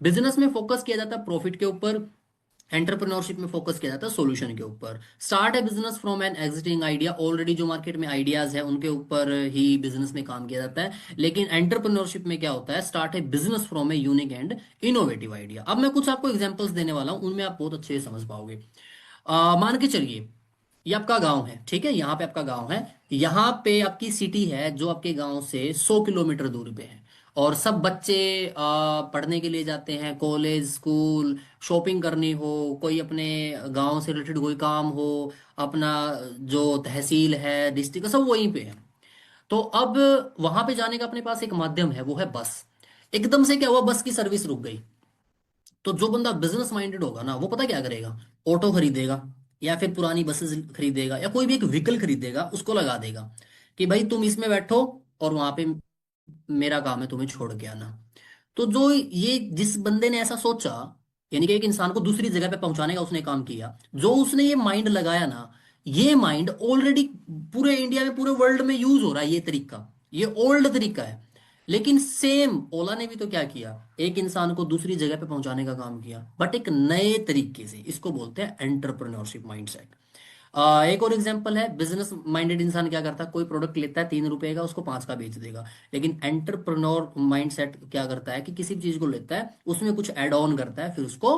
Business में focus किया जाता है प्रॉफिट के ऊपर, एंटरप्रेन्योरशिप में फोकस किया जाता है सॉल्यूशन के ऊपर। Start A business from an existing idea, already जो मार्केट में आइडियाज है उनके ऊपर ही बिजनेस में काम किया जाता है। लेकिन एंटरप्रेन्योरशिप में क्या होता है, start A business from a unique and innovative idea. अब मैं कुछ आपको एग्जांपल्स देने वाला हूं, उनमें आप बहुत अच्छे से समझ पाओगे। मान के चलिए ये आपका गांव है, ठीक है, यहाँ पे आपका गांव है, यहाँ पे आपकी सिटी है जो आपके गांव से 100 किलोमीटर दूरी पे है। और सब बच्चे पढ़ने के लिए जाते हैं, कॉलेज स्कूल, शॉपिंग करनी हो, कोई अपने गांव से रिलेटेड कोई काम हो, अपना जो तहसील है, डिस्ट्रिक्ट, सब वहीं पे है। तो अब वहां पे जाने का अपने पास एक माध्यम है, वो है बस। एकदम से क्या हुआ, बस की सर्विस रुक गई। तो जो बंदा बिजनेस माइंडेड होगा ना, वो पता क्या करेगा, ऑटो खरीदेगा, या फिर पुरानी बसेस खरीदेगा, या कोई भी एक व्हीकल खरीदेगा, उसको लगा देगा कि भाई तुम इसमें बैठो और वहां पे मेरा काम है तुम्हें छोड़ के आना। तो जो ये जिस बंदे ने ऐसा सोचा, यानी कि एक इंसान को दूसरी जगह पे पहुंचाने का उसने काम किया, जो उसने ये माइंड लगाया ना, ये माइंड ऑलरेडी पूरे इंडिया में, पूरे वर्ल्ड में यूज हो रहा है ये तरीका। ये ओल्ड तरीका है। लेकिन सेम ओला ने भी तो क्या किया, एक इंसान को दूसरी जगह पे पहुंचाने का काम किया, बट एक नए तरीके से। इसको बोलते हैं एंटरप्रेन्योरशिप माइंडसेट। एक और एग्जांपल है, बिजनेस माइंडेड इंसान क्या करता है, कोई प्रोडक्ट लेता है 3 रुपए का, उसको 5 का बेच देगा। लेकिन एंटरप्रेन्योर माइंडसेट क्या करता है कि किसी भी चीज को लेता है, उसमें कुछ एड ऑन करता है, फिर उसको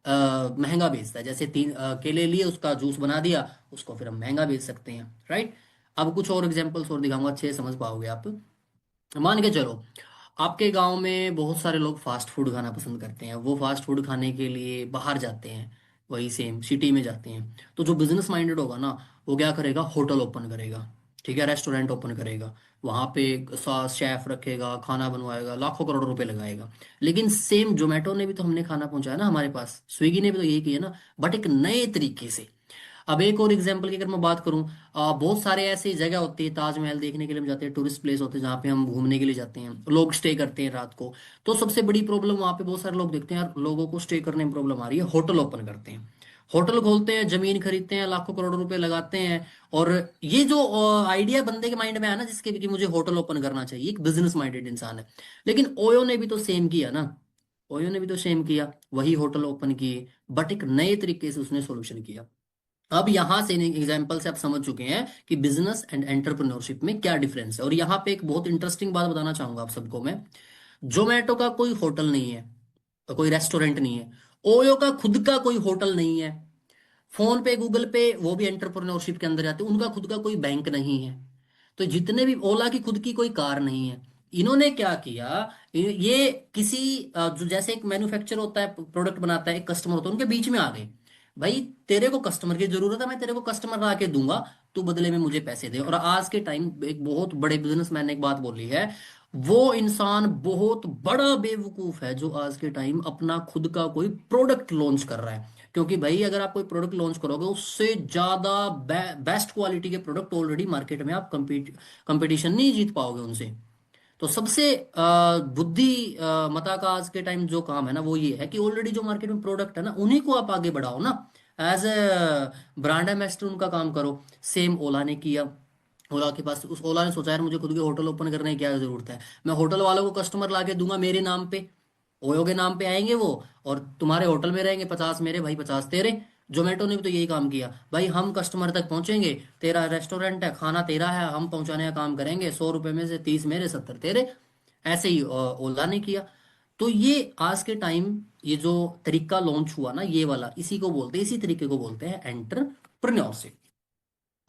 महंगा बेचता है। जैसे 3 केले लिए, उसका जूस बना दिया, उसको फिर हम महंगा बेच सकते हैं, राइट। अब कुछ और एग्जांपल्स और दिखाऊंगा, अच्छे से समझ पाओगे आप। मान के चलो आपके गांव में बहुत सारे लोग फास्ट फूड खाना पसंद करते हैं, वो फास्ट फूड खाने के लिए बाहर जाते हैं, वही सेम सिटी में जाते हैं। तो जो बिजनेस माइंडेड होगा ना, वो क्या करेगा, होटल ओपन करेगा, ठीक है, रेस्टोरेंट ओपन करेगा, वहां पे शेफ रखेगा, खाना बनवाएगा, लाखों करोड़ रुपए लगाएगा। लेकिन सेम जोमेटो ने भी तो हमने खाना पहुंचाया ना हमारे पास, स्विगी ने भी तो यही किया ना, बट एक नए तरीके से। अब एक और एग्जांपल की अगर मैं बात करूं, बहुत सारे ऐसी जगह होती है, ताजमहल देखने के लिए हम जाते हैं, टूरिस्ट प्लेस होते हैं जहाँ पे हम घूमने के लिए जाते हैं, लोग स्टे करते हैं रात को। तो सबसे बड़ी प्रॉब्लम वहाँ पे बहुत सारे लोग देखते हैं यार, लोगों को स्टे करने में प्रॉब्लम आ रही है, होटल ओपन करते हैं, होटल खोलते हैं, जमीन खरीदते हैं, लाखों करोड़ रुपए लगाते हैं। और ये जो आइडिया बंदे के माइंड में आया ना, जिसके भी कि मुझे होटल ओपन करना चाहिए, एक बिजनेस माइंडेड इंसान है। लेकिन ओयो ने भी तो सेम किया ना, ओयो ने भी तो सेम किया, वही होटल ओपन किए, बट एक नए तरीके से उसने सोल्यूशन किया। अब यहां से एग्जाम्पल से आप समझ चुके हैं कि बिजनेस एंड एंटरप्रेन्योरशिप में क्या डिफरेंस है। और यहाँ पे एक बहुत इंटरेस्टिंग बात बताना चाहूंगा आप सबको मैं, जोमेटो का कोई होटल नहीं है, कोई रेस्टोरेंट नहीं है, ओयो का खुद का कोई होटल नहीं है, फोन पे गूगल पे वो भी एंटरप्रेन्योरशिप के अंदर आते हैं, उनका खुद का कोई बैंक नहीं है। तो जितने भी, ओला की खुद की कोई कार नहीं है। इन्होंने क्या किया, ये किसी जो जैसे एक मैन्युफैक्चर होता है, प्रोडक्ट बनाता है, एक कस्टमर होता है, उनके बीच में आ गए। भाई तेरे को कस्टमर की जरूरत है, मैं तेरे को कस्टमर ला के दूंगा, तू बदले में मुझे पैसे दे। और आज के टाइम एक बहुत बड़े बिजनेसमैन ने एक बात बोली है, वो इंसान बहुत बड़ा बेवकूफ है जो आज के टाइम अपना खुद का कोई प्रोडक्ट लॉन्च कर रहा है। क्योंकि भाई अगर आप कोई प्रोडक्ट लॉन्च करोगे, उससे ज्यादा बेस्ट क्वालिटी के प्रोडक्ट ऑलरेडी मार्केट में, आप कंपटीशन नहीं जीत पाओगे उनसे। तो सबसे बुद्धि मता का आज के टाइम जो काम है ना, वो ये है कि ऑलरेडी जो मार्केट में प्रोडक्ट है ना, उन्हीं को आप आगे बढ़ाओ ना, एज ए ब्रांड एम्बेसडर उनका काम करो। सेम ओला ने किया। ओला के पास, उस ओला ने सोचा यार मुझे खुद के होटल ओपन करने की क्या जरूरत है, मैं होटल वालों को कस्टमर ला के दूंगा मेरे नाम पे, ओयो के नाम पे आएंगे वो, और तुम्हारे होटल में रहेंगे, 50 मेरे भाई 50 तेरे। जोमेटो ने भी तो यही काम किया, भाई हम कस्टमर तक पहुंचेंगे, तेरा रेस्टोरेंट है, खाना तेरा है, हम पहुंचाने का काम करेंगे, 100 रुपए में से 30 मेरे 70 तेरे। ऐसे ही ओला ने किया। तो ये आज के टाइम, ये जो तरीका लॉन्च हुआ ना, ये वाला, इसी को बोलते हैं, इसी तरीके को बोलते हैं एंटरप्रेन्योरशिप।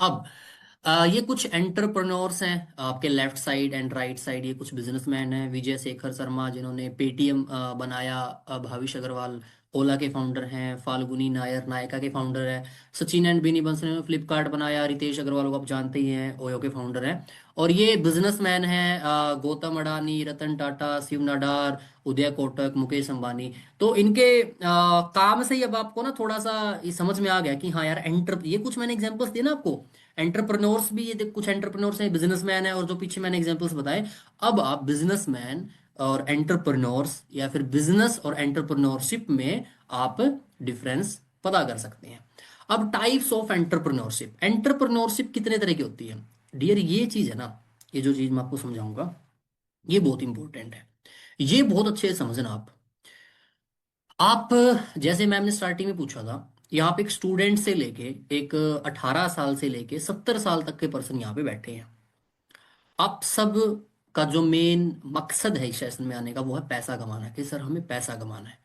अब ये कुछ एंटरप्रेन्योर्स हैं आपके left side and right side, ये कुछ बिजनेसमैन हैं, विजय शेखर शर्मा जिन्होंने पेटीएम बनाया, भाविश अग्रवाल ओला के फाउंडर हैं, फाल्गुनी नायर नायका के फाउंडर हैं, सचिन एंड बिनी बंसल ने फ्लिपकार्ट बनाया, रितेश अग्रवाल को आप जानते ही हैं, ओयो के फाउंडर हैं। और ये बिजनेसमैन हैं गौतम अडानी, रतन टाटा, शिव नाडार, उदय कोटक, मुकेश अंबानी। तो इनके काम से ही अब आपको ना थोड़ा सा ये समझ में आ गया कि हाँ यार, एंटर, ये कुछ मैंने एग्जांपल्स दिए ना आपको, एंटरप्रेन्योर्स भी, ये कुछ एंटरप्रेन्योर्स हैं, बिजनेसमैन है, और जो पीछे मैंने एग्जांपल्स बताए। अब आप बिजनेसमैन और एंटरप्रेन्योर्स, या फिर बिजनेस और एंटरप्रेन्योरशिप में आप डिफरेंस पता कर सकते हैं। अब टाइप्स ऑफ एंटरप्रेन्योरशिप, एंटरप्रेन्योरशिप कितने तरह की होती है डियर, ये चीज है ना, ये जो चीज मैं आपको समझाऊंगा, ये बहुत इंपॉर्टेंट है, ये बहुत अच्छे से समझना आप। आप, जैसे मैम ने स्टार्टिंग में पूछा था, यहाँ पे एक स्टूडेंट से लेके एक 18 साल से लेके 70 साल तक के पर्सन यहाँ पे बैठे हैं। आप सब का जो मेन मकसद है इस सेशन में आने का वो है पैसा कमाना, कि सर हमें पैसा कमाना है।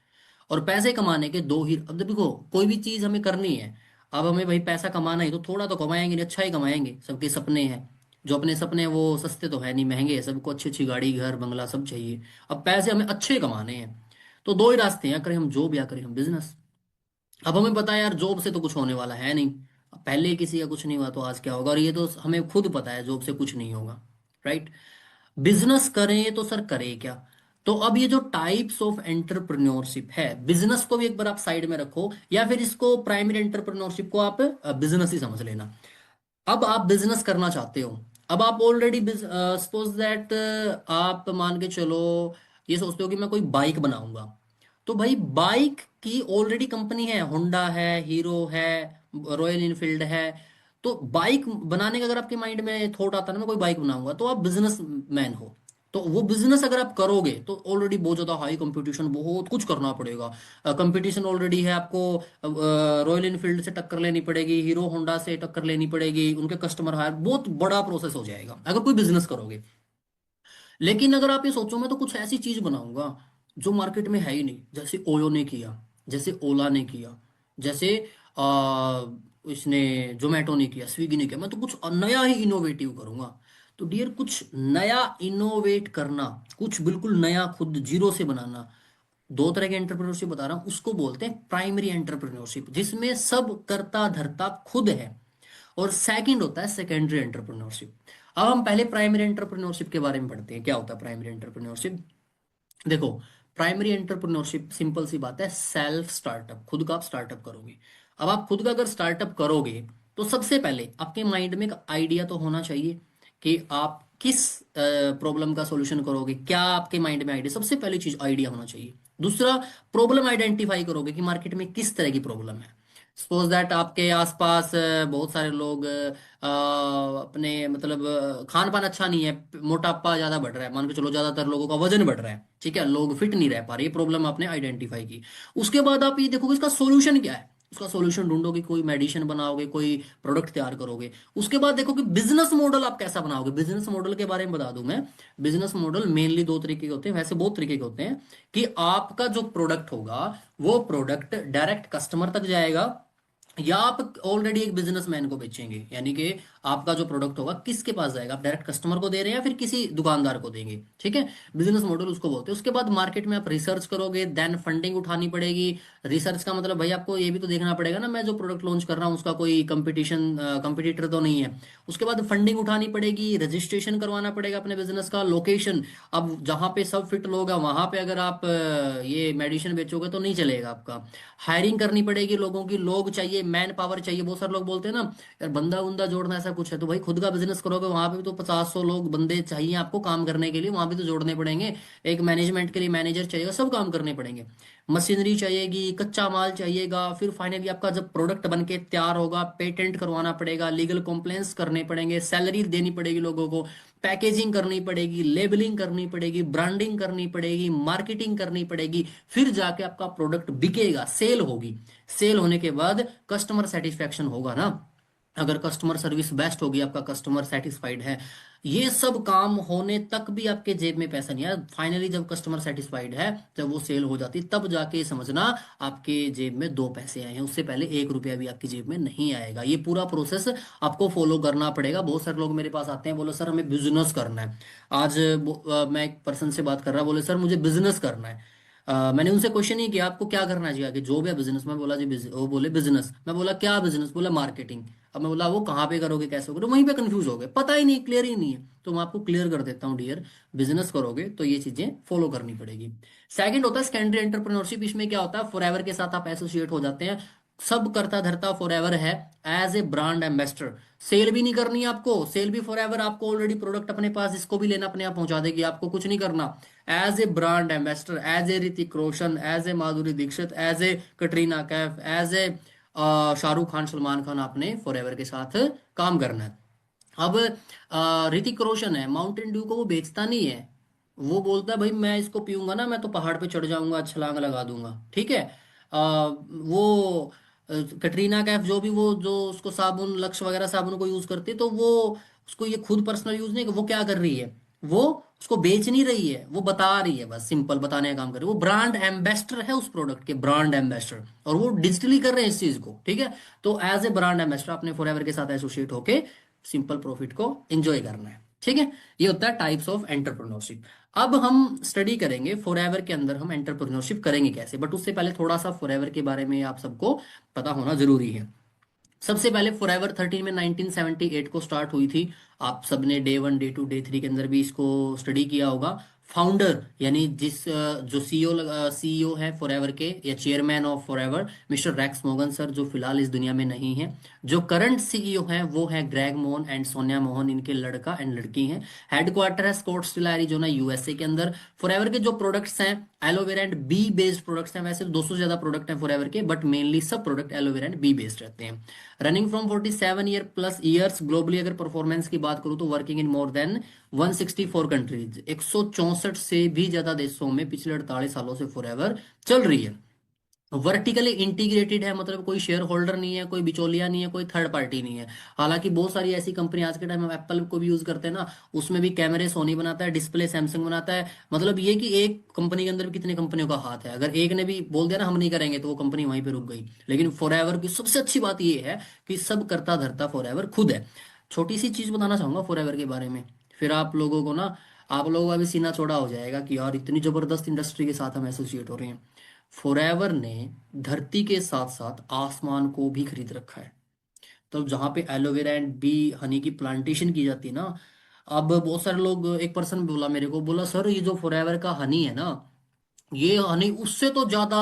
और पैसे कमाने के दो ही, अब देखो कोई भी चीज हमें करनी है, अब हमें भाई पैसा कमाना है तो थोड़ा तो कमाएंगे नहीं, अच्छा ही कमाएंगे। सबके सपने हैं, जो अपने सपने हैं वो सस्ते तो है नहीं, महंगे हैं। सबको अच्छी अच्छी गाड़ी घर बंगला सब चाहिए। अब पैसे हमें अच्छे कमाने हैं तो दो ही रास्ते हैं, करें हम जॉब या करें हम बिजनेस। अब हमें पता है यार जॉब से तो कुछ होने वाला है नहीं। अब पहले ही किसी का कुछ नहीं हुआ तो आज क्या होगा, और ये तो हमें खुद पता है जॉब से कुछ नहीं होगा, राइट। बिजनेस करें तो सर करें क्या। तो अब ये जो टाइप्स ऑफ एंटरप्रेन्योरशिप है, बिजनेस को भी एक बार आप साइड में रखो, या फिर इसको प्राइमरी एंटरप्रेन्योरशिप को आप बिजनेस ही समझ लेना। अब आप बिजनेस करना चाहते हो, अब आप ऑलरेडी सपोज दैट आप मान के चलो ये सोचते हो कि मैं कोई बाइक बनाऊंगा। तो भाई बाइक की ऑलरेडी कंपनी है, होंडा है, हीरो है, रॉयल इनफील्ड है। तो बाइक बनाने का अगर आपके माइंड में थॉट आता है ना मैं कोई बाइक बनाऊंगा, तो आप बिजनेस मैन हो। तो वो बिजनेस अगर आप करोगे तो ऑलरेडी बहुत ज्यादा हाई कंपटीशन, बहुत कुछ करना पड़ेगा। कंपटीशन ऑलरेडी है आपको, रॉयल इनफील्ड से टक्कर लेनी पड़ेगी, हीरो होंडा से टक्कर लेनी पड़ेगी, उनके कस्टमर हायर, बहुत बड़ा प्रोसेस हो जाएगा अगर कोई बिजनेस करोगे। लेकिन अगर आप ये सोचो मैं तो कुछ ऐसी चीज बनाऊंगा जो मार्केट में है ही नहीं, जैसे ओयो ने किया, जैसे ओला ने किया, जैसे आ, इसने जोमेटो ने किया, स्विगी ने किया, मैं तो कुछ नया ही इनोवेटिव करूंगा। तो डियर कुछ नया इनोवेट करना, कुछ बिल्कुल नया खुद जीरो से बनाना, दो तरह के एंटरप्रेन्योरशिप बता रहा हूं, उसको बोलते हैं प्राइमरी एंटरप्रेन्योरशिप, जिसमें सब करता धरता खुद है। और सेकंड होता है सेकेंडरी एंटरप्रेन्योरशिप। अब हम पहले प्राइमरी एंटरप्रेन्योरशिप के बारे में पढ़ते हैं, क्या होता है प्राइमरी एंटरप्रेन्योरशिप। देखो, प्राइमरी एंटरप्रेन्योरशिप सिंपल सी बात है, सेल्फ स्टार्टअप, खुद का आप स्टार्टअप करोगे। अब आप खुद का अगर स्टार्टअप करोगे तो सबसे पहले आपके माइंड में एक आइडिया तो होना चाहिए कि आप किस प्रॉब्लम का सॉल्यूशन करोगे। क्या आपके माइंड में आइडिया, सबसे पहली चीज आइडिया होना चाहिए। दूसरा, प्रॉब्लम आइडेंटिफाई करोगे कि मार्केट में किस तरह की प्रॉब्लम है। सपोज दैट आपके आसपास बहुत सारे लोग अपने मतलब खान पान अच्छा नहीं है, मोटापा ज्यादा बढ़ रहा है, मान के चलो ज्यादातर लोगों का वजन बढ़ रहा है, ठीक है, लोग फिट नहीं रह पा रहे, ये प्रॉब्लम आपने आइडेंटिफाई की। उसके बाद आप ये देखोगे इसका सॉल्यूशन क्या है, उसका सॉल्यूशन ढूंढोगे, कोई मेडिसिन बनाओगे, कोई प्रोडक्ट तैयार करोगे। उसके बाद देखो कि बिजनेस मॉडल आप कैसा बनाओगे। बिजनेस मॉडल के बारे में बता दूं मैं, बिजनेस मॉडल मेनली दो तरीके के होते हैं, वैसे बहुत तरीके के होते हैं। कि आपका जो प्रोडक्ट होगा वो प्रोडक्ट डायरेक्ट कस्टमर तक जाएगा, या आप ऑलरेडी एक बिजनेसमैन को बेचेंगे, यानी कि आपका जो प्रोडक्ट होगा किसके पास जाएगा, आप डायरेक्ट कस्टमर को दे रहे हैं या फिर किसी दुकानदार को देंगे, ठीक है। बिजनेस मॉडल उसको बोलते हैं। उसके बाद मार्केट में आप रिसर्च करोगे, देन फंडिंग उठानी पड़ेगी। रिसर्च का मतलब भाई आपको ये भी तो देखना पड़ेगा ना, मैं जो प्रोडक्ट लॉन्च कर रहा हूँ उसका कोई कंपटीटर तो नहीं है। उसके बाद फंडिंग उठानी पड़ेगी, रजिस्ट्रेशन करवाना पड़ेगा अपने बिजनेस का, लोकेशन। अब जहाँ पे सब फिट लोग हैं वहां पे अगर आप ये मेडिसिन बेचोगे तो नहीं चलेगा आपका। हायरिंग करनी पड़ेगी लोगों की, लोग चाहिए, मैन पावर चाहिए। बहुत सारे लोग बोलते हैं ना यार बंदा बुंदा जोड़ना ऐसा कुछ है, तो भाई खुद का बिजनेस करोगे वहां पे भी तो 50-100 लोग बंदे चाहिए आपको काम करने के लिए, वहां भी तो जोड़ने पड़ेंगे। एक मैनेजमेंट के लिए मैनेजर चाहिएगा, सब काम करने पड़ेंगे। मशीनरी चाहिएगी, कच्चा माल चाहिएगा, फिर फाइनली आपका जब प्रोडक्ट बन के तैयार होगा पेटेंट करवाना पड़ेगा, लीगल कॉम्प्लेंस करने पड़ेंगे, सैलरी देनी पड़ेगी लोगों को, पैकेजिंग करनी पड़ेगी, लेबलिंग करनी पड़ेगी, ब्रांडिंग करनी पड़ेगी, मार्केटिंग करनी पड़ेगी। फिर जाके आपका प्रोडक्ट बिकेगा, सेल होगी। सेल होने के बाद कस्टमर सेटिस्फेक्शन होगा ना, अगर कस्टमर सर्विस बेस्ट होगी, आपका कस्टमर सेटिस्फाइड है, ये सब काम होने तक भी आपके जेब में पैसा नहीं आया। फाइनली जब कस्टमर सेटिस्फाइड है, जब वो सेल हो जाती, तब जाके समझना आपके जेब में दो पैसे आए हैं, उससे पहले 1 रुपया भी आपकी जेब में नहीं आएगा। ये पूरा प्रोसेस आपको फॉलो करना पड़ेगा। बहुत सारे लोग मेरे पास आते हैं, बोले सर हमें बिजनेस करना है। आज मैं एक पर्सन से बात कर रहा, बोले सर मुझे बिजनेस करना है। मैंने उनसे क्वेश्चन ही किया आपको क्या करना चाहिए आगे, जॉब या बिजनेस। मैं बोला जी वो बोले बिजनेस। मैं बोला क्या बिजनेस, बोला मार्केटिंग। अब मैं बोला वो कहाँ पे करोगे, कैसे करोगे, वहीं पे कंफ्यूज हो गए, पता ही नहीं, क्लियर ही नहीं है। तो मैं आपको क्लियर कर देता हूँ डियर, बिजनेस करोगे तो ये चीजें फॉलो करनी पड़ेगी। सेकंड होता है सेकेंडरी एंटरप्रेन्योरशिप। इसमें क्या होता है, फॉरएवर के साथ आप एसोसिएट हो जाते हैं। सब करता धरता फॉरएवर है, as a brand ambassador. Sale भी नहीं करनी है आपको, सेल भी फॉरएवर, आपको ऑलरेडी प्रोडक्ट अपने पास, इसको भी लेना अपने आप पहुंचा देगी, आपको कुछ नहीं करना। As a brand ambassador, as a Hrithik Roshan, as a Madhuri Dixit, as a Katrina Kaif, as a Shahrukh Khan, Salman Khan, आपने फॉरएवर के साथ काम करना है। अब ऋतिक रोशन है, माउंटेन ड्यू को वो बेचता नहीं है, वो बोलता है भाई मैं इसको पीऊंगा ना, मैं तो पहाड़ पे चढ़ जाऊंगा, छलांग लगा दूंगा, ठीक है। वो कटरीना कैफ जो भी, वो जो उसको साबुन, लक्स वगैरह साबुन को यूज करती है, तो वो उसको ये खुद पर्सनल यूज नहीं, वो क्या कर रही है, वो उसको बेच नहीं रही है, वो बता रही है, बस सिंपल बताने का काम कर रही है। वो ब्रांड एम्बेसडर है उस प्रोडक्ट के, ब्रांड एम्बेसडर, और वो डिजिटली कर रहे हैं इस चीज को, ठीक है। तो एज ए ब्रांड एम्बेसडर अपने फॉरएवर के साथ एसोसिएट होके सिंपल प्रॉफिट को एंजॉय करना है, ठीक है। ये होता है टाइप्स ऑफ एंटरप्रेन्योरशिप। अब हम स्टडी करेंगे फॉरएवर के अंदर हम एंटरप्रेन्योरशिप करेंगे कैसे, बट उससे पहले थोड़ा सा फॉरएवर के बारे में आप सबको पता होना जरूरी है। सबसे पहले फॉरएवर 13 में 1978 को स्टार्ट हुई थी। आप सबने डे 1, डे 2, डे 3 के अंदर भी इसको स्टडी किया होगा। फाउंडर यानी जो सीईओ है फॉरएवर के, या chairman of Forever, mister Rex मोगन सर, जो फिलहाल इस दुनिया में नहीं है। जो करंट सीईओ हैं वो है ग्रेग मोहन एंड सोनिया मोहन, इनके लड़का एंड लड़की हैं। हेडक्वार्टर है स्कॉट्सडेल एरिजोना, यूएसए के अंदर। फॉरएवर के जो प्रोडक्ट्स हैं aloe vera and be based products हैं। वैसे 200 से ज्यादा प्रोडक्ट हैं फॉरएवर के, बट मेनली सब product aloe vera and be based रहते हैं। रनिंग फ्रॉम 47 ईयर्स ग्लोबली, अगर परफॉर्मेंस की बात करूं तो working in more than 164 countries, 164 से भी ज्यादा देशों में पिछले 48 सालों से फॉरएवर चल रही है। वर्टिकली इंटीग्रेटेड है, मतलब कोई शेयर होल्डर नहीं है, कोई बिचौलिया नहीं है, कोई थर्ड पार्टी नहीं है। हालांकि बहुत सारी ऐसी कंपनी आज के टाइम में एप्पल को भी यूज करते हैं ना, उसमें भी कैमरे सोनी बनाता है, डिस्प्ले सैमसंग बनाता है। मतलब ये कि एक कंपनी के अंदर भी कितनी कंपनियों का हाथ है, अगर एक ने भी बोल दिया ना हम नहीं करेंगे, तो वो कंपनी वहीं पे रुक गई। लेकिन फॉरएवर की सबसे अच्छी बात ये है कि सब करता धरता फॉरएवर खुद है। छोटी सी चीज बताना चाहूंगा फॉरएवर के बारे में, फिर आप लोगों को ना, आप लोगों का भी सीना चौड़ा हो जाएगा कि यार इतनी जबरदस्त इंडस्ट्री के साथ हम एसोसिएट हो रहे हैं। फॉरएवर ने धरती के साथ साथ आसमान को भी खरीद रखा है। तो जहां पे एलोवेरा एंड बी हनी की प्लांटेशन की जाती है ना, अब बहुत सारे लोग, एक पर्सन बोला मेरे को, बोला सर ये जो फॉरएवर का हनी है ना, ये हनी उससे तो ज्यादा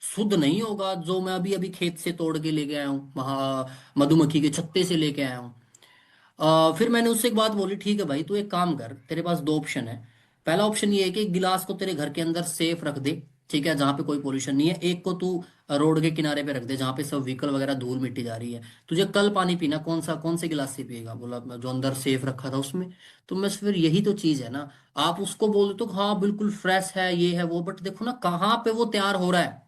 शुद्ध नहीं होगा जो मैं अभी अभी खेत से तोड़ के लेके आया हूँ, वहां मधुमक्खी के छत्ते से लेके आया हूँ। फिर मैंने उससे एक बात बोली, ठीक है भाई तू एक काम कर, तेरे पास दो ऑप्शन है। पहला ऑप्शन ये है कि एक गिलास को तेरे घर के अंदर सेफ रख दे, ठीक है, जहां पे कोई पोल्यूशन नहीं है। एक को तू रोड के किनारे पे रख दे, जहां पे सब व्हीकल वगैरह धूल मिट्टी जा रही है। तुझे कल पानी पीना, कौन से गिलास से पिएगा? बोला "मैं जो अंदर सेफ रखा था उसमें"। तो मैं फिर यही तो चीज है ना, आप उसको बोल दो तो हाँ बिल्कुल फ्रेश है, ये है वो, बट देखो ना कहाँ पे वो तैयार हो रहा है,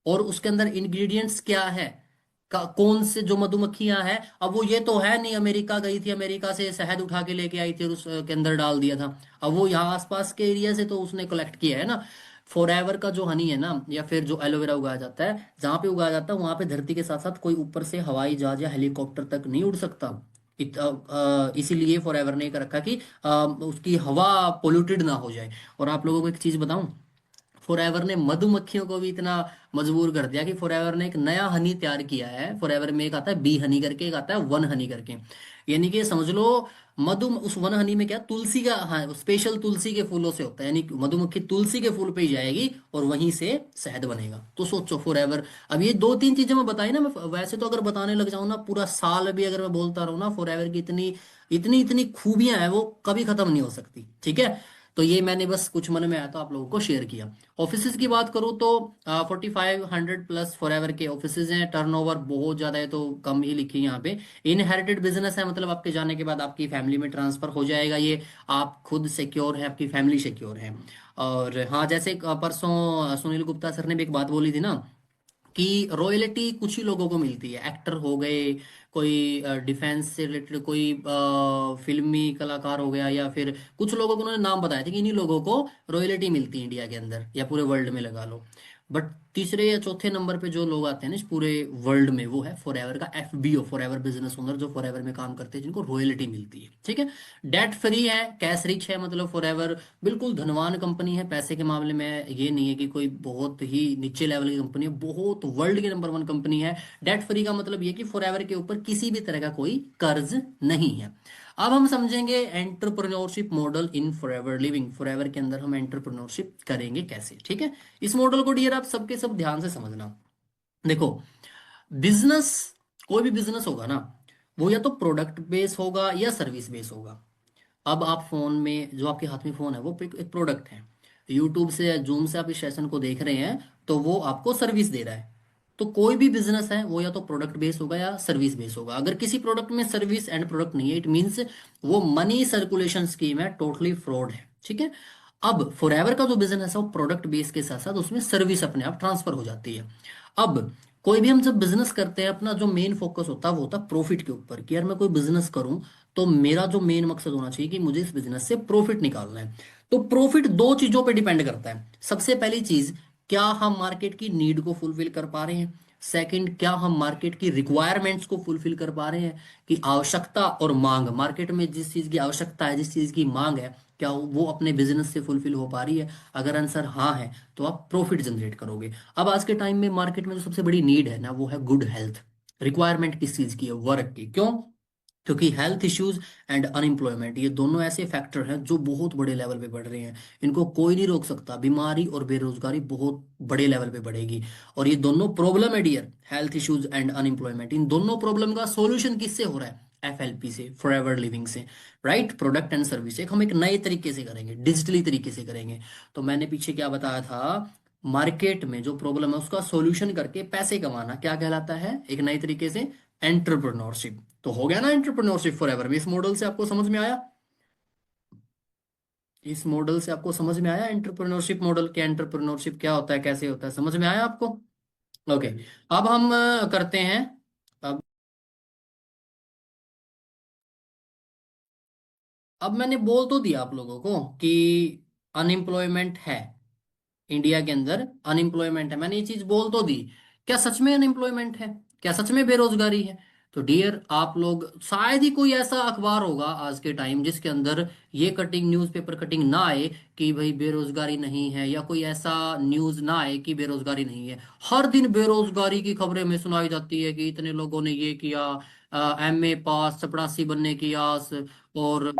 और उसके अंदर इंग्रेडिएंट्स क्या है, कौन से जो मधुमक्खियां हैं। अब वो ये तो है नहीं अमेरिका गई थी, अमेरिका से शहद उठा के लेके आई थी और उसके अंदर डाल दिया था। अब वो यहाँ आसपास के एरिया से तो उसने कलेक्ट किया है ना। फॉरएवर का जो हनी है ना, या फिर जो एलोवेरा उगाया जाता है, जहां पे उगाया जाता है वहां पे धरती के साथ साथ कोई ऊपर से हवाई जहाज या हेलीकॉप्टर तक नहीं उड़ सकता। इसीलिए फॉरएवर ने कर रखा कि उसकी हवा पोल्यूटेड ना हो जाए। और आप लोगों को एक चीज बताऊं, फॉरएवर ने मधुमक्खियों को भी इतना मजबूर कर दिया कि फॉरएवर ने एक नया हनी तैयार किया है। फॉरएवर में एक आता है बी हनी करके, एक आता है वन हनी करके। यानी कि समझ लो मधु, उस वन हनी में क्या तुलसी का, हाँ स्पेशल तुलसी के फूलों से होता है, यानी कि मधुमक्खी तुलसी के फूल पे ही जाएगी और वहीं से शहद बनेगा। तो सोचो फॉरएवर। अब ये दो तीन चीजें मैं बताई ना, मैं वैसे तो अगर बताने लग जाऊं ना पूरा साल भी अगर मैं बोलता रहूं ना, फॉरएवर की इतनी इतनी इतनी खूबियां हैं वो कभी खत्म नहीं हो सकती, ठीक है। तो ये मैंने बस कुछ मन में आया तो आप लोगों को शेयर किया। ऑफिसेज की बात करूँ तो 4500 प्लस फॉरएवर के ऑफिसेज हैं। टर्नओवर बहुत ज्यादा है तो कम ही लिखी यहाँ पे। इनहेरिटेड बिजनेस है, मतलब आपके जाने के बाद आपकी फैमिली में ट्रांसफर हो जाएगा ये। आप खुद सिक्योर है, आपकी फैमिली सिक्योर है। और हाँ, जैसे परसों सुनील गुप्ता सर ने भी एक बात बोली थी ना, कि रॉयल्टी कुछ ही लोगों को मिलती है, एक्टर हो गए, कोई डिफेंस से रिलेटेड कोई फिल्मी कलाकार हो गया, या फिर कुछ लोगों को उन्होंने नाम बताया था कि इन्हीं लोगों को रॉयल्टी मिलती है इंडिया के अंदर या पूरे वर्ल्ड में लगा लो। बट तीसरे या चौथे नंबर पे जो लोग आते हैं ना इस पूरे वर्ल्ड में, वो है फॉरएवर का एफबीओ, फॉरएवर बिजनेस ओनर, जो फॉरएवर में काम करते हैं जिनको रॉयल्टी मिलती है, ठीक है। डेट फ्री है, कैश रिच है, मतलब फॉरएवर बिल्कुल धनवान कंपनी है। पैसे के मामले में ये नहीं है कि कोई बहुत ही नीचे लेवल की कंपनी है, बहुत वर्ल्ड की नंबर वन कंपनी है। डेट फ्री का मतलब ये कि फॉरएवर के ऊपर किसी भी तरह का कोई कर्ज नहीं है। अब हम समझेंगे एंटरप्रेन्योरशिप मॉडल इन फॉरएवर लिविंग। फॉरएवर के अंदर हम एंटरप्रेन्योरशिप करेंगे कैसे, ठीक है। इस मॉडल को डियर आप सबके सब ध्यान से समझना। देखो, बिजनेस, कोई भी बिजनेस होगा ना, वो या तो प्रोडक्ट बेस होगा या सर्विस बेस होगा। अब आप फोन में, जो आपके हाथ में फोन है वो एक प्रोडक्ट है। यूट्यूब से या जूम से आप इस सेशन को देख रहे हैं तो वो आपको सर्विस दे रहा है। तो कोई भी बिजनेस है वो या तो प्रोडक्ट बेस होगा या सर्विस बेस होगा। अगर किसी प्रोडक्ट में सर्विस एंड प्रोडक्ट नहीं है, इट मीन्स वो मनी सर्कुलेशन स्कीम है, टोटली फ्रॉड है, ठीक है। अब फॉरएवर का जो बिजनेस है वो प्रोडक्ट बेस के साथ साथ उसमें सर्विस अपने आप ट्रांसफर हो जाती है। अब कोई भी हम जब बिजनेस करते हैं अपना जो मेन फोकस होता है वो होता है प्रॉफिट के ऊपर, कि यार मैं कोई बिजनेस करूं तो मेरा जो मेन मकसद होना चाहिए कि मुझे इस बिजनेस से प्रॉफिट निकालना है। तो प्रॉफिट दो चीजों पे डिपेंड करता है। सबसे पहली चीज, क्या हम मार्केट की नीड को फुलफिल कर पा रहे हैं। सेकंड, क्या हम मार्केट की रिक्वायरमेंट्स को फुलफिल कर पा रहे हैं, कि आवश्यकता और मांग, मार्केट में जिस चीज की आवश्यकता है, जिस चीज की मांग है, क्या वो अपने बिजनेस से फुलफिल हो पा रही है। अगर आंसर हाँ है तो आप प्रॉफिट जनरेट करोगे। अब आज के टाइम में मार्केट में जो सबसे बड़ी नीड है ना वो है गुड हेल्थ। रिक्वायरमेंट किस चीज की है, वर्क की। क्यों? क्योंकि हेल्थ इश्यूज एंड अनएम्प्लॉयमेंट ये दोनों ऐसे फैक्टर हैं जो बहुत बड़े लेवल पे बढ़ रहे हैं। इनको कोई नहीं रोक सकता। बीमारी और बेरोजगारी बहुत बड़े लेवल पे बढ़ेगी। और ये दोनों प्रॉब्लम है dear, health issues and unemployment, इन दोनों प्रॉब्लम का सॉल्यूशन किससे हो रहा है? एफएलपी से, फॉरएवर लिविंग से। राइट, प्रोडक्ट एंड सर्विस एक हम एक नए तरीके से करेंगे, डिजिटली तरीके से करेंगे। तो मैंने पीछे क्या बताया था, मार्केट में जो प्रॉब्लम है उसका सॉल्यूशन करके पैसे कमाना क्या कहलाता है एक नए तरीके से? एंटरप्रेन्योरशिप। तो हो गया ना एंटरप्रेन्योरशिप फॉरएवर में। इस मॉडल से आपको समझ में आया? इस मॉडल से आपको समझ में आया एंटरप्रेन्योरशिप मॉडल? क्या एंटरप्रेन्योरशिप क्या होता है, कैसे होता है, समझ में आया आपको? ओके। अब हम करते हैं। अब अब मैंने बोल तो दिया आप लोगों को कि अनएम्प्लॉयमेंट है इंडिया के अंदर, अनएम्प्लॉयमेंट है, मैंने ये चीज बोल तो दी। क्या सच में अनएम्प्लॉयमेंट है? क्या सच में बेरोजगारी है? तो डियर आप लोग, शायद ही कोई ऐसा अखबार होगा आज के टाइम जिसके अंदर ये कटिंग, न्यूज़पेपर कटिंग ना आए कि भाई बेरोजगारी नहीं है, या कोई ऐसा न्यूज़ ना आए कि बेरोजगारी नहीं है। हर दिन बेरोजगारी की खबरें में सुनाई जाती है कि इतने लोगों ने ये किया, एमए पास, चपरासी बनने की आस, और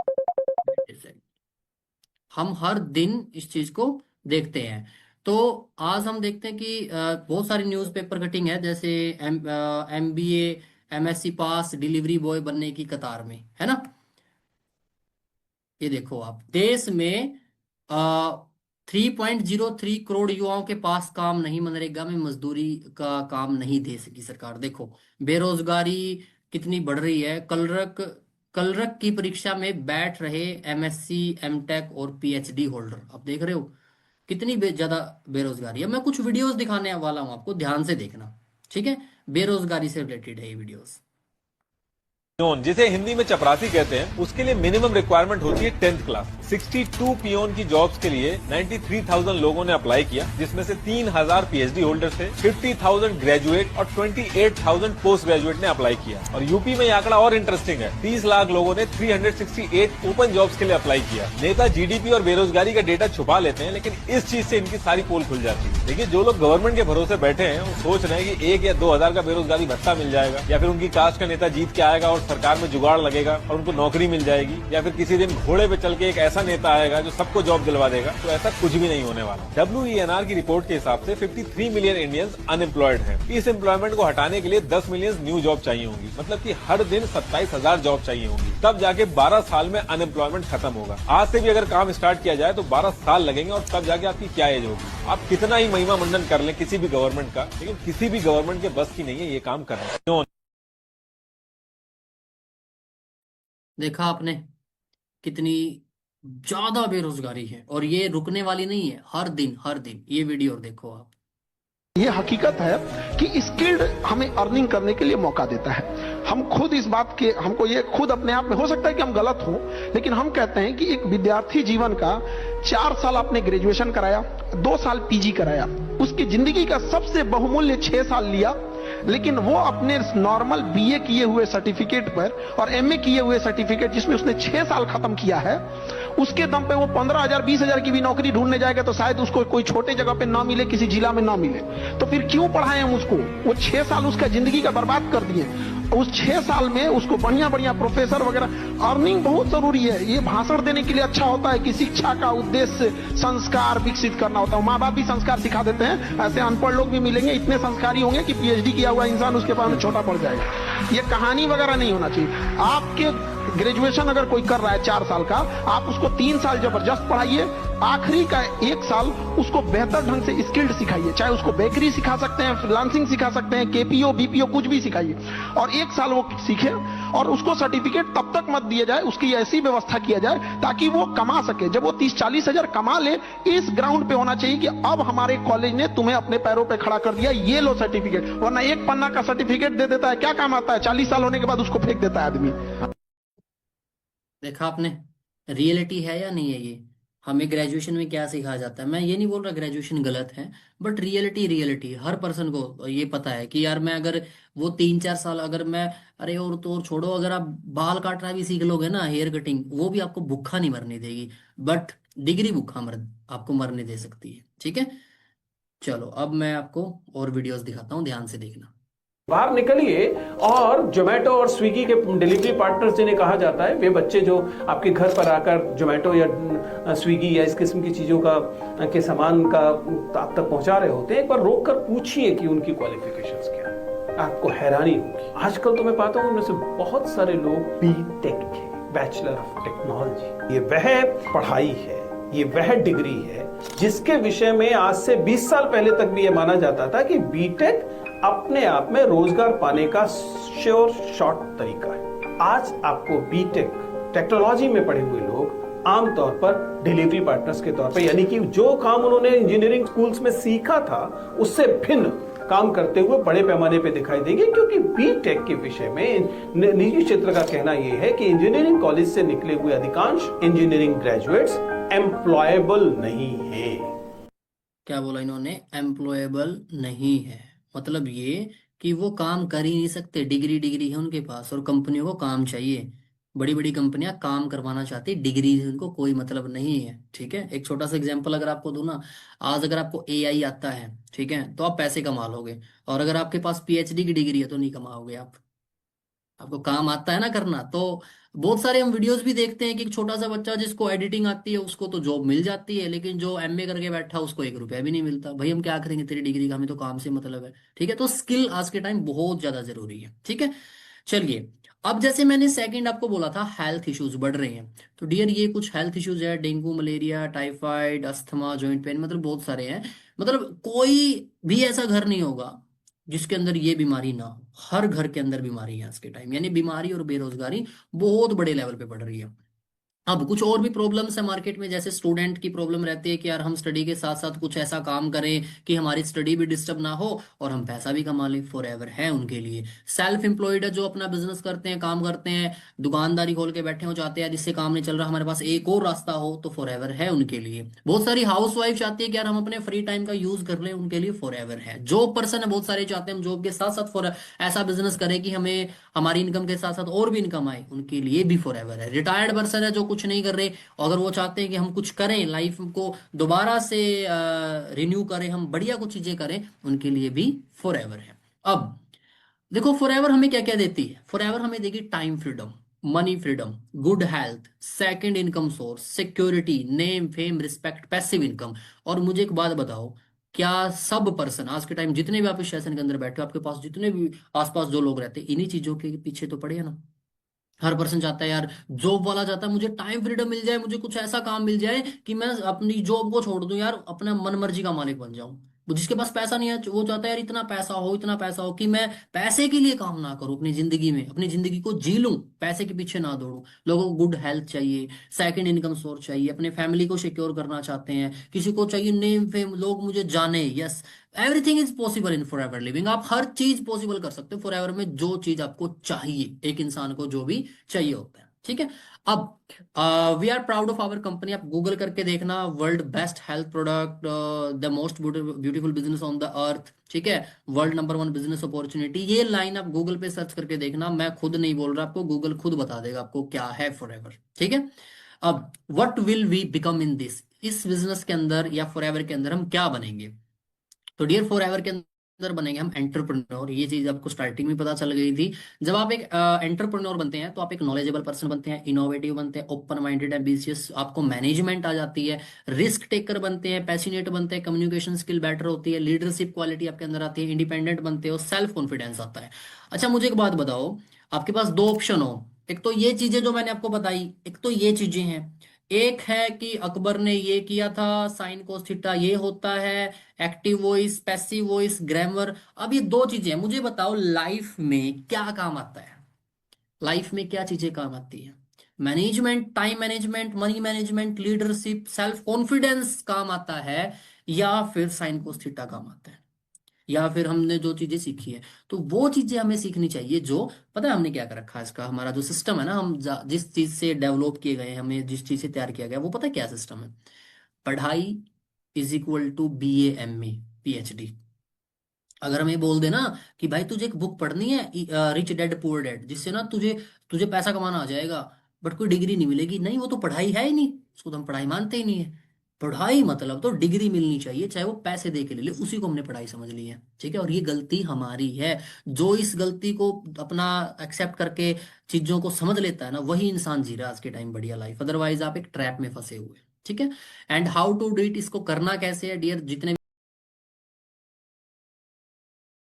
हम हर दिन इस चीज को देखते हैं। तो आज हम देखते हैं कि बहुत सारी न्यूज़पेपर कटिंग है, जैसे एमबीए, एमएससी पास डिलीवरी बॉय बनने की कतार में, है ना। ये देखो आप, देश में 3.03 करोड़ युवाओं के पास काम नहीं, मनरेगा में मजदूरी का काम नहीं दे सकी सरकार। देखो बेरोजगारी कितनी बढ़ रही है। कलरक की परीक्षा में बैठ रहे एमएससी, एमटेक और पीएचडी होल्डर, आप देख रहे हो कितनी ज्यादा बेरोजगारी है। मैं कुछ वीडियोस दिखाने वाला हूं आपको, ध्यान से देखना, ठीक है। बेरोजगारी से रिलेटेड है ये वीडियोस। पियोन, जिसे हिंदी में चपरासी कहते हैं, उसके लिए मिनिमम रिक्वायरमेंट होती है 10th क्लास। 62 पियोन की जॉब्स के लिए 93,000 लोगों ने अप्लाई किया, जिसमें से 3,000 पीएचडी होल्डर्स थे, 50,000 ग्रेजुएट और 28,000 पोस्ट ग्रेजुएट ने अप्लाई किया। और यूपी में ये आंकड़ा और इंटरेस्टिंग है, 30 लाख लोगों ने 368 ओपन जॉब्स के लिए अप्लाई किया। नेता जीडीपी और बेरोजगारी का डेटा छुपा लेते हैं, लेकिन इस चीज से इनकी सारी पोल खुल जाती है। देखिए, जो लोग गवर्नमेंट के भरोसे बैठे हैं वो सोच रहे हैं कि 1 या 2 हजार का बेरोजगारी भत्ता मिल जाएगा, या फिर उनकी कास्ट का नेता जीत के आएगा और सरकार में जुगाड़ लगेगा और उनको नौकरी मिल जाएगी, या फिर किसी दिन घोड़े पे चल के एक ऐसा नेता आएगा जो सबको जॉब दिलवा देगा। तो ऐसा कुछ भी नहीं होने वाला। WENR की रिपोर्ट के हिसाब से 53 मिलियन इंडियंस अनएम्प्लॉयड हैं। इस एम्प्लॉयमेंट को हटाने के लिए 10 मिलियन न्यू जॉब चाहिए होंगी, मतलब कि हर दिन 27,000 जॉब चाहिए होंगी। तब जाके 12 साल में अनएम्प्लॉयमेंट खत्म होगा। आज से भी अगर काम स्टार्ट किया जाए तो 12 साल लगेंगे, और तब जाके आपकी क्या एज होगी। आप कितना ही महिमा मंडन कर लें किसी भी गवर्नमेंट का, लेकिन किसी भी गवर्नमेंट के बस की नहीं है ये काम करना। देखा आपने कितनी ज्यादा बेरोजगारी है, और ये रुकने वाली नहीं है। हर दिन हर दिन ये वीडियो देखो आप। ये हकीकत है कि स्किल्ड हमें अर्निंग करने के लिए मौका देता है। हम खुद इस बात के, हमको ये खुद अपने आप में हो सकता है कि हम गलत हों, लेकिन हम कहते हैं कि एक विद्यार्थी जीवन का 4 साल आपने ग्रेजुएशन कराया, 2 साल पीजी कराया, उसकी जिंदगी का सबसे बहुमूल्य 6 साल लिया, लेकिन वो अपने नॉर्मल बीए किए हुए सर्टिफिकेट पर और एमए किए हुए सर्टिफिकेट जिसमें उसने 6 साल खत्म किया है, उसके दम पे वो 15,000 20,000 की भी नौकरी ढूंढने जाएगा तो शायद उसको कोई छोटे जगह पे ना मिले, किसी जिला में ना मिले। तो फिर क्यों पढ़ाएं हम उसको? वो 6 साल उसका जिंदगी का बर्बाद कर दिए। उस 6 साल में उसको बढ़िया बढ़िया प्रोफेसर वगैरह, अर्निंग बहुत जरूरी है। ये भाषण देने के लिए अच्छा होता है कि शिक्षा का उद्देश्य संस्कार विकसित करना होता है। माँ बाप भी संस्कार सिखा देते हैं, ऐसे अनपढ़ लोग भी मिलेंगे इतने संस्कारी होंगे कि पीएचडी किया हुआ इंसान उसके पास में छोटा पड़ जाएगा। ये कहानी वगैरह नहीं होना चाहिए। आपके ग्रेजुएशन अगर कोई कर रहा है 4 साल का, आप उसको 3 साल जबरदस्त पढ़ाइए, आखिरी का 1 साल उसको बेहतर ढंग से स्किल्ड सिखाइए, चाहे उसको बेकरी सिखा सकते हैं, फ्रीलांसिंग सिखा सकते हैं, केपीओ बीपीओ कुछ भी सिखाइए, और 1 साल वो सीखे और उसको सर्टिफिकेट तब तक मत दिया जाए, उसकी ऐसी व्यवस्था किया जाए ताकि वो कमा सके। जब वो 30-40 हजार कमा ले, इस ग्राउंड पे होना चाहिए कि अब हमारे कॉलेज ने तुम्हें अपने पैरों पे खड़ा कर दिया, ये लो सर्टिफिकेट। वरना एक पन्ना का सर्टिफिकेट दे देता है, क्या काम आता है? 40 साल होने के बाद उसको फेंक देता है आदमी। देखा आपने, रियलिटी है या नहीं है ये? हमें ग्रेजुएशन में क्या सिखाया जाता है? मैं ये नहीं बोल रहा ग्रेजुएशन गलत है, बट रियलिटी हर पर्सन को ये पता है कि यार मैं अगर वो 3-4 साल अगर मैं, अरे और तो और छोड़ो, अगर आप बाल काटना भी सीख लोगे ना, हेयर कटिंग, वो भी आपको भूखा नहीं मरने देगी, बट डिग्री भूखा आपको मरने दे सकती है। ठीक है, चलो अब मैं आपको और वीडियोस दिखाता हूँ, ध्यान से देखना। बाहर निकलिए और जोमेटो और स्विगी के डिलीवरी पार्टनर्स जिन्हें कहा जाता है, वे बच्चे जो आपके घर पर आकर जोमेटो या स्विगी या इस किस्म की चीजों का के सामान का आप तक पहुंचा रहे होते हैं, एक बार रोक कर पूछिए कि उनकी क्वालिफिकेशंस क्या है, आपको हैरानी होगी। आजकल तो मैं पाता हूं उनमें से बहुत सारे लोग बीटेक के, बैचलर ऑफ टेक्नोलॉजी, ये वह पढ़ाई है, ये वह डिग्री है जिसके विषय में आज से 20 साल पहले तक भी ये माना जाता था कि बीटेक अपने आप में रोजगार पाने का श्योर शॉर्ट तरीका है। आज आपको बीटेक टेक्नोलॉजी में पढ़े हुए लोग आमतौर पर डिलीवरी पार्टनर्स के तौर पर, यानी कि जो काम उन्होंने इंजीनियरिंग स्कूल्स में सीखा था उससे भिन्न काम करते हुए बड़े पैमाने पे दिखाई देंगे, क्योंकि बीटेक के विषय में निजी क्षेत्र का कहना यह है कि इंजीनियरिंग कॉलेज से निकले हुए अधिकांश इंजीनियरिंग ग्रेजुएट्स एम्प्लॉयबल नहीं है। क्या बोला इन्होंने? एम्प्लॉयबल नहीं है, मतलब ये कि वो काम कर ही नहीं सकते, डिग्री है उनके पास और कंपनियों को काम चाहिए, बड़ी बड़ी कंपनियां काम करवाना चाहती है, डिग्री से उनको कोई मतलब नहीं है। ठीक है, एक छोटा सा एग्जांपल अगर आपको दूं ना, आज अगर आपको एआई आता है, ठीक है, तो आप पैसे कमा लोगे, और अगर आपके पास पीएचडी की डिग्री है तो नहीं कमाओगे आप। आपको काम आता है ना करना। तो बहुत सारे हम वीडियोस भी देखते हैं कि एक छोटा सा बच्चा जिसको एडिटिंग आती है उसको तो जॉब मिल जाती है, लेकिन जो एमए करके बैठा उसको 1 रुपया भी नहीं मिलता। भाई हम क्या करेंगे तेरी डिग्री का, हमें तो काम से मतलब है। ठीक है, तो स्किल आज के टाइम बहुत ज्यादा जरूरी है। ठीक है, चलिए अब जैसे मैंने सेकंड आपको बोला था, हेल्थ इश्यूज बढ़ रहे हैं, तो डियर ये कुछ हेल्थ इश्यूज है, dengue, malaria, typhoid, asthma, joint pain, मतलब बहुत सारे हैं। मतलब कोई भी ऐसा घर नहीं होगा जिसके अंदर ये बीमारी ना हो, हर घर के अंदर बीमारी है आज के टाइम, यानी बीमारी और बेरोजगारी बहुत बड़े लेवल पे बढ़ रही है। अब कुछ और भी प्रॉब्लम्स है मार्केट में, जैसे स्टूडेंट की प्रॉब्लम रहती है कि यार हम स्टडी के साथ साथ कुछ ऐसा काम करें कि हमारी स्टडी भी डिस्टर्ब ना हो और हम पैसा भी कमा लें, फॉर एवर है उनके लिए। सेल्फ एम्प्लॉयड है, जो अपना बिजनेस करते हैं, काम करते हैं, दुकानदारी खोल के बैठे हो जाते हैं, जिससे काम नहीं चल रहा, हमारे पास एक और रास्ता हो, तो फॉर एवर है उनके लिए। बहुत सारी हाउस वाइफ चाहती है कि यार हम अपने फ्री टाइम का यूज कर लें, उनके लिए फॉर एवर है। जॉब पर्सन है, बहुत सारे चाहते हैं हम जॉब के साथ साथ फॉर ऐसा बिजनेस करें कि हमें हमारी इनकम के साथ साथ और भी इनकम आए, उनके लिए भी फॉर एवर है। रिटायर्ड पर्सन है जो कुछ नहीं कर रहे, अगर वो चाहते हैं कि हम कुछ करें, लाइफ को दोबारा से रिन्यू करें, हम बढ़िया कुछ चीजें करें, उनके लिए भी फॉर एवर है। अब देखो फॉर एवर हमें क्या क्या देती है? फॉर एवर हमें देगी time freedom, money freedom, good health, second income source, security, name fame respect, passive income. और मुझे एक बात बताओ, क्या सब पर्सन आज के टाइम जितने भी आप इस सेशन के अंदर बैठे हो, आपके पास जितने भी आसपास जो लोग रहते हैं, इन्हीं चीजों के पीछे तो पड़े हैं ना? हर पर्सन चाहता है यार, जॉब वाला चाहता है मुझे टाइम फ्रीडम मिल जाए, मुझे कुछ ऐसा काम मिल जाए कि मैं अपनी जॉब को छोड़ दूं यार, अपना मन मर्जी का मालिक बन जाऊं। वो जिसके पास पैसा नहीं है वो चाहता है यार इतना पैसा हो कि मैं पैसे के लिए काम ना करूं अपनी जिंदगी में, अपनी जिंदगी को जी लूं, पैसे के पीछे ना दौड़ूं। लोगों को गुड हेल्थ चाहिए, सेकंड इनकम सोर्स चाहिए, अपने फैमिली को सिक्योर करना चाहते हैं, किसी को चाहिए नेम फेम, लोग मुझे जाने। Yes, everything is possible in for ever living. आप हर चीज पॉसिबल कर सकते हो फॉर एवर में, जो चीज आपको चाहिए, एक इंसान को जो भी चाहिए होता है। ठीक है, अब we are proud of our company. आप गूगल करके देखना, world best health product, the most beautiful business on the earth. ठीक है, वर्ल्ड नंबर 1 बिजनेस अपॉर्चुनिटी, ये लाइन आप गूगल पे सर्च करके देखना, मैं खुद नहीं बोल रहा आपको, गूगल खुद बता देगा आपको क्या है फॉर एवर। ठीक है, अब what will we become in this, इस बिजनेस के अंदर या फॉर एवर के अंदर हम क्या बनेंगे? तो डियर फॉर एवर के अंदर बनेंगे हम एंटरप्रेन्योर। ये चीज आपको स्टार्टिंग में पता चल गई थी। जब आप एक एंटरप्रेन्योर बनते हैं तो आप एक नॉलेजेबल पर्सन बनते हैं, इनोवेटिव बनते हैं, ओपन माइंडेड, एम्बिशियस, आपको मैनेजमेंट आ जाती है, रिस्क टेकर बनते हैं, पैशनेट बनते हैं, कम्युनिकेशन स्किल बेटर होती है, लीडरशिप क्वालिटी आपके अंदर आती है, इंडिपेंडेंट बनते हो, सेल्फ कॉन्फिडेंस आता है। अच्छा मुझे एक बात बताओ, आपके पास 2 ऑप्शन हो, एक तो ये चीजें जो मैंने आपको बताई, एक तो ये चीजें हैं। एक है कि अकबर ने ये किया था, साइन कोस थीटा ये होता है, active voice passive voice grammar. अब ये दो चीजें हैं, मुझे बताओ लाइफ में क्या काम आता है? लाइफ में क्या चीजें काम आती है? Management, time management, money management, leadership, self confidence काम आता है, या फिर साइन कोस थीटा काम आता है, या फिर हमने जो चीजें सीखी है? तो वो चीजें हमें सीखनी चाहिए जो, पता है हमने क्या कर रखा है, इसका हमारा जो सिस्टम है ना, हम जिस चीज से डेवलप किए गए हैं, हमें जिस चीज से तैयार किया गया, वो पता है क्या सिस्टम है? पढ़ाई is equal to BA MA PhD। अगर हम ये बोल देना कि भाई तुझे एक बुक पढ़नी है, रिच डैड पुअर डैड, जिससे ना तुझे तुझे पैसा कमाना आ जाएगा, बट कोई डिग्री नहीं मिलेगी, नहीं वो तो पढ़ाई है ही नहीं, उसको तो हम पढ़ाई मानते ही नहीं है। पढ़ाई मतलब तो डिग्री मिलनी चाहिए, चाहे वो पैसे दे के ले ले, उसी को हमने पढ़ाई समझ ली है, ठीक है? और ये गलती हमारी है। जो इस गलती को अपना एक्सेप्ट करके चीजों को समझ लेता है ना, वही इंसान जी रहा है आज के टाइम बढ़िया लाइफ, अदरवाइज आप एक ट्रैप में फंसे हुए हैं, ठीक है? And how to do it, इसको करना कैसे है डियर जितने